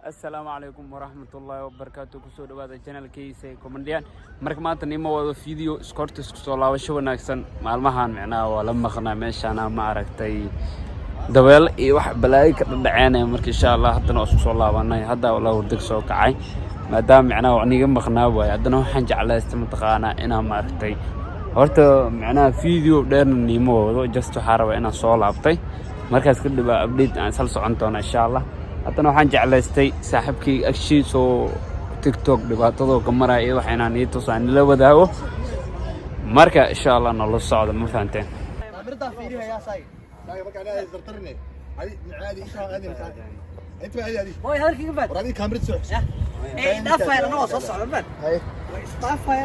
السلام عليكم ورحمة الله وبركاته. كسر هذا channel كيسة كومنديان مرك ما تنيمه وهذا فيديو سكورتس كسولة وشو ناكسن مع المهان معنا ولما خنا ماشي أنا ما عرفتي دوال إيه واحد بلاقي كده عينه مرك إن شاء الله حتى نوصل صلاة وانا هذا ولا ودك سوق عين ما دام معنا وعني جنب خنا وعندنا حنج على استمتقانا أنا ما عرفتي هرت معنا فيديو دير نيمو جست حارة وأنا صلاة عبتي مركز كده بقى أبديت عن سلسلة عنتنا إن شاء الله haddana waxaan jeclaystay saaxiibkii agshiis oo TikTok dhibaatado kamara iyo waxayna nii tusaan la wadaago marka insha Allah nala socdo ma fahanteen mirta fiiriha yaa say marka ana zartarne hadi maadi isha aadi masaa inta aadi hadi way halkii gabad waradi kaamira soo ee dhaafay ana soo socdo bad hay dhaafay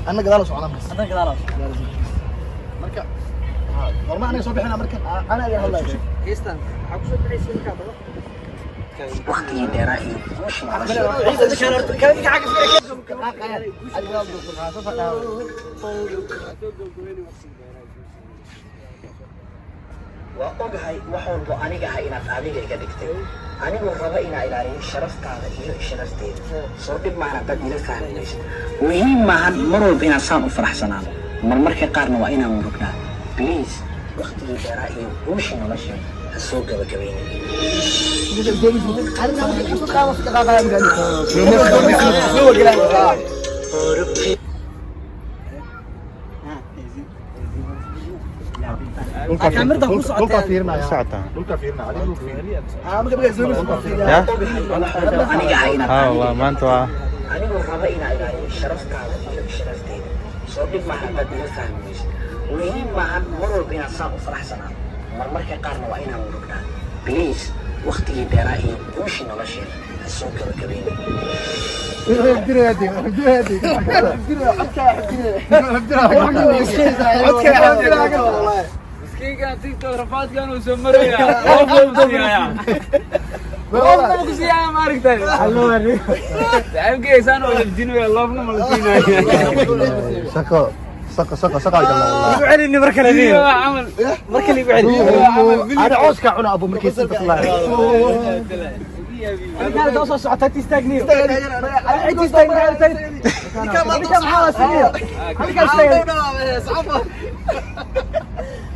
ana gadaal socona ana gadaal marka norma ana soo bixina marka ana ayaa hadlay heestan waxa ku soo bixisay ka bado وقتي درائي وأقولها وحول أنيجا هاينا فعليك كدكتي أنيجا ربعنا إلى الشرف كذا إيه الشرف تين صوت معنا بدينا فاهمينش وهي مع مرور بين صام وفرح سنام مرمرك قارن وإنا مركنا بليز وقتي درائي ومش نمشي السوق بكبيني والله ما انتوا مرمرك قارن وإنا مركنا بليز وقتي درائي وش نمشي السوق الكبير. مسكين كان TikTok رفعت كانوا يسمروا يا والله ما كسي يا مارك تاني الله وري تعال كيس أنا ولا الجنوب الله فينا ملتينا سقا والله يقعد اني مركل هذي عمل مركل يقعد انا عوسك عنا ابو مركز الله انا دوصل ساعه تستغني عيد تستغني كم حاله سنيه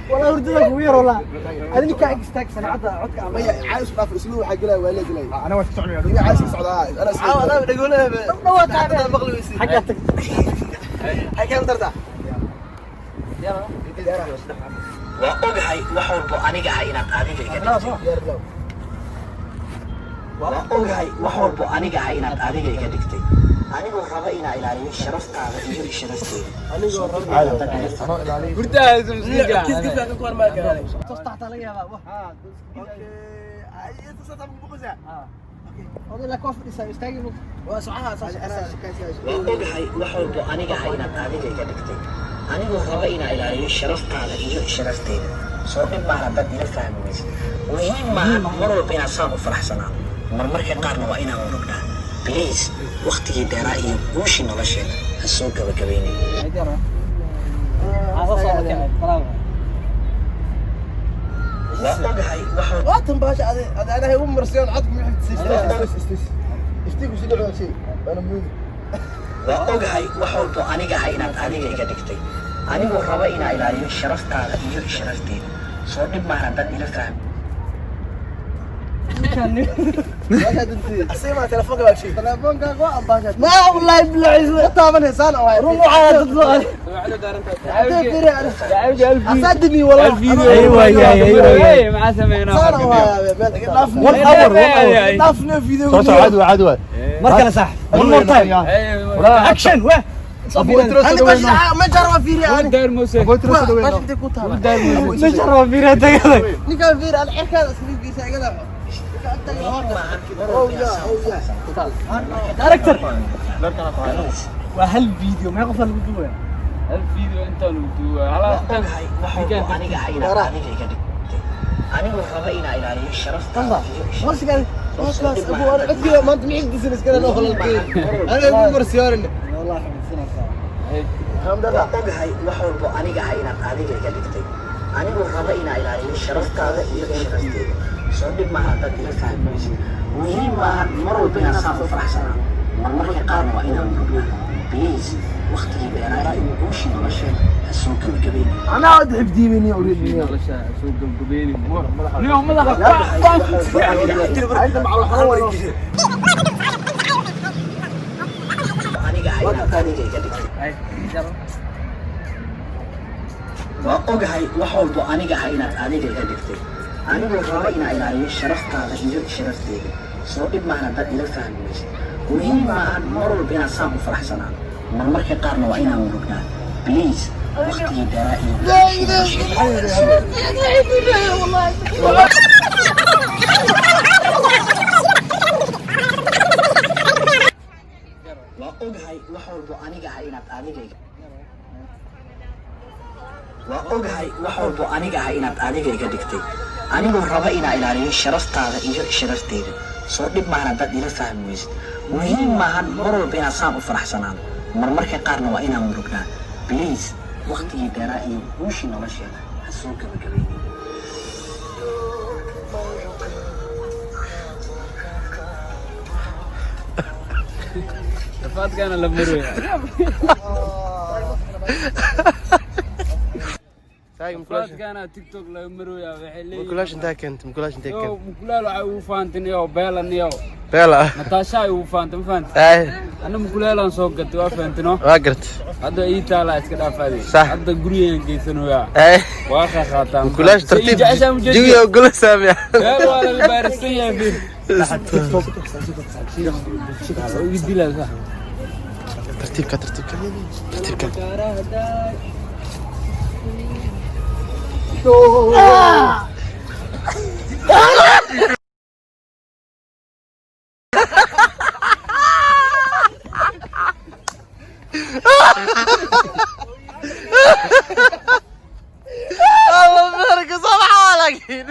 والله وردك وير والله انا كان استاك سنه عدك عايش في اسلوب حق له ولا قلي انا واش تسعني انا عايش صعد انا اقول له بغلي حقتك حق كم ترتاح وأقولها وحول أنيجا هاينا فعليك كدكتي وأقولها وحول أنيجا هاينا فعليك كدكتي أنيجا ربعنا إلى الشرف كذا إيه الشرف تين قلتها مسكين كيف أكون ما كان تصطحت علي يا بابا أنت صدق بقزة والله لا كوف يستاجي وسعها وأقولها وحول أنيجا هاينا فعليك كدكتي أنيجا ربعنا إلى الشرف كذا إيه الشرف تين صوت معنا بدينا فاهمينش وهي مع مرور بين صام وفرح سنام مرمرك قارن وإنا مركنا بليز وقتي درائي وش نمشي السوق بكبيني واتم باش انا هي مرسيون عدك من اشتيكوا شيء شيء انا مين وأقولها وحول أنيجا هاينا فعليك كدكتي أنيجا ربعنا إلى الشرف كذا إيه الشرف تين صوت معنا بدينا فاهم اسمع تلفونك ولا شيء تلفونك ما والله بالله طبعا انسان روح على تطلع اصدقني والله الفيديو ايوه مع سمعنا طفنا فيديو صوت عدوى مركل صح والمرتين اكشن وين انا ما جرب فيري انا داير موسى ما جرب فيري انت نيكا فيري الحكايه اسمي في ساقه دايركتور وهل فيديو ما يقفل الفيديو الفيديو انت ودو على أنيجا هاينا فعليك كدكتي أنيجا ربعنا إلى الشرف كذا خلاص قال خلاص ابو انا عندي ما انت معك بزنس كذا انا والله انا ابو مرسيان والله الحمد لله وأقولها وحول أنيجا هاينا فعليك كدكتي أنيجا ربعنا إلى الشرف كذا إيه الشرف تين صوت معنا بدينا فاهمينش muhiim maahan mar walba inaan saan u faraxsanaa marmarka qaarna waa inaan murugnaa بليز وقتي بيراي وشي نمشي السوق القبيلي انا عاد حبديني اريدني سوق القبيلي اليوم ماذا عندنا على الحوار انا قاعد waa ogahay wax walba aniga ah inaad adiga iga dhigtay anigu raba inaan ilaaliyo sharaftaada iyo sharafteeda soo dhib maahan dad ila fahmaysid muhiim maahan mar walba inaan saan u faraxsanaa marmarka qaarna waa inaan murugnaa بليز waqtigii dheeraa iyo waa ogahay wax walba aniga ah inaad adiga waa ogahay wax walba aniga ah inaad adiga iga dhigtay anigu raba inaan ilaaliyo sharaftaada iyo sharafteeda soo dhib maahan dad ila fahmaysid muhiim maahan mar walba inaan saan u faraxsanaa marmarka qaarna waa inaan murugnaa بليز waqtigii dheeraa iyo guushii nolosheeda ha soo gabagabaynin فاتك انا لمروي فاتك انا تيك توك لمروي وحلي مكلاش انت كنت مكلاش انت كنت مكلال waxay u faantin iyo beelaniyo بيلا natasha ay u faantin faant اي ana mukulalan soo gatay waa faantino waa gart hadda ii taala iska dhaafaaday صح hadda guriyeen geysanoya اي waa qaataan مكلاش ترتيب جوي وقول سامي beel waa la baarisan yahay bir تيك توك يديلا صح ترتيب الله يبارك صباح عليك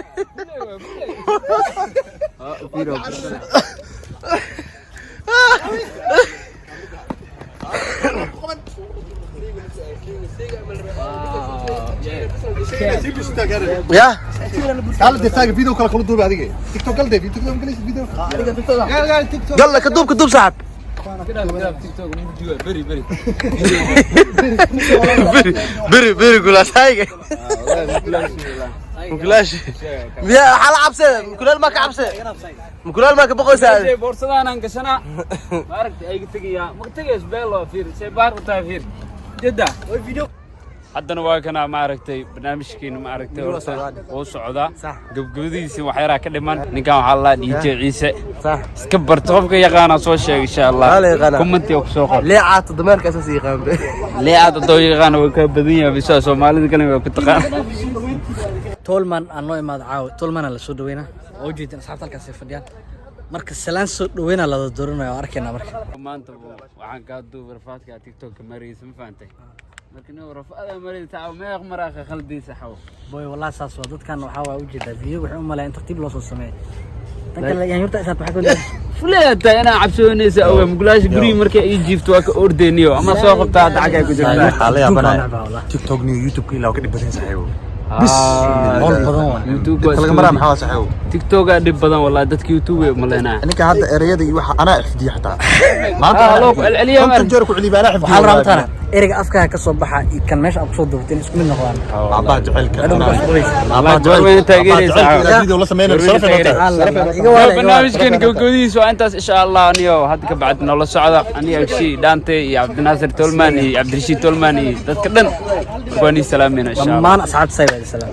يا قال دي تاج فيديو كلا كل دوب هذيك تيك توك قال دي تيك توك قال فيديو قال تيك توك يلا كدوب صاحب كده تيك توك مو بري بري قول سايق مكلاش يا حلا عبسه مكلال ما كعبسه مكلال ما كبقوا ساعه بورصدان ان قسنا بارك اي تغيا ما تغيس بيلو فير سي بار تافير جدا فيديو haddana waa kana ma aragtay barnaamijkeena ma aragtay oo socda gabgabadiisa wax yara ka dhiman ninkan waxa la DJ Ciise iska barto qofka yaqaana soo sheeg insha Allah comment ku soo qor leecaad dameerka asaas yaqaan leecaad doo yaqaan oo ka badan yahay bisa Soomaalida kale way ku taqaan tolman aan noo imaad caaw tolman la soo dhaweena oo jeedin asxaabta halkaas ay fadhiyaan marka salaan soo dhaweena la dooranayo arkayna marka maanta waxaan ka duubay rafaadka TikTok maraysan ma faantay لكن هو رفض مريض تعاو ما يغمر اخي خلدي سحو بوي والله اساس ودد كان waxa waa u jeedaa video wuxuu u maleeyay tartiib loo soo sameeyay tan kale yurta isaad waxa ku fuleeta ina cabsoonaysa oo mugulaash guri markay ay jiifto waa ka ordeeniyo ama soo qabtaa dacay ku jirtaa xaalaya bana TikTok ni YouTube ila ka dhibateen saxiibo bis mol badan YouTube kala maraa maxaa saxiibo TikTok dib badan wallahi dadka YouTube ma leena ninka hadda ereyada iyo waxa ana xifdiyo xataa maanta loo celiyo mar jeer ku celiyo bana xifdiyo waxa rabtana ereyga afka ka soo baxa kan meesha aad soo duubteen isku mid noqdaan abaa jaceelka abaa jaceelka taageeraysa video la sameeyay barnaamijkan gabagabadiisa waa intaas insha Allah aniyo hadda ka bacd nolol socda aniyo Agshi Dante iyo Abdinaasir Tolman iyo Abdirashiid Tolman iyo dadka dhan waan salaamina insha Allah dhammaan asxaabta sayid salaam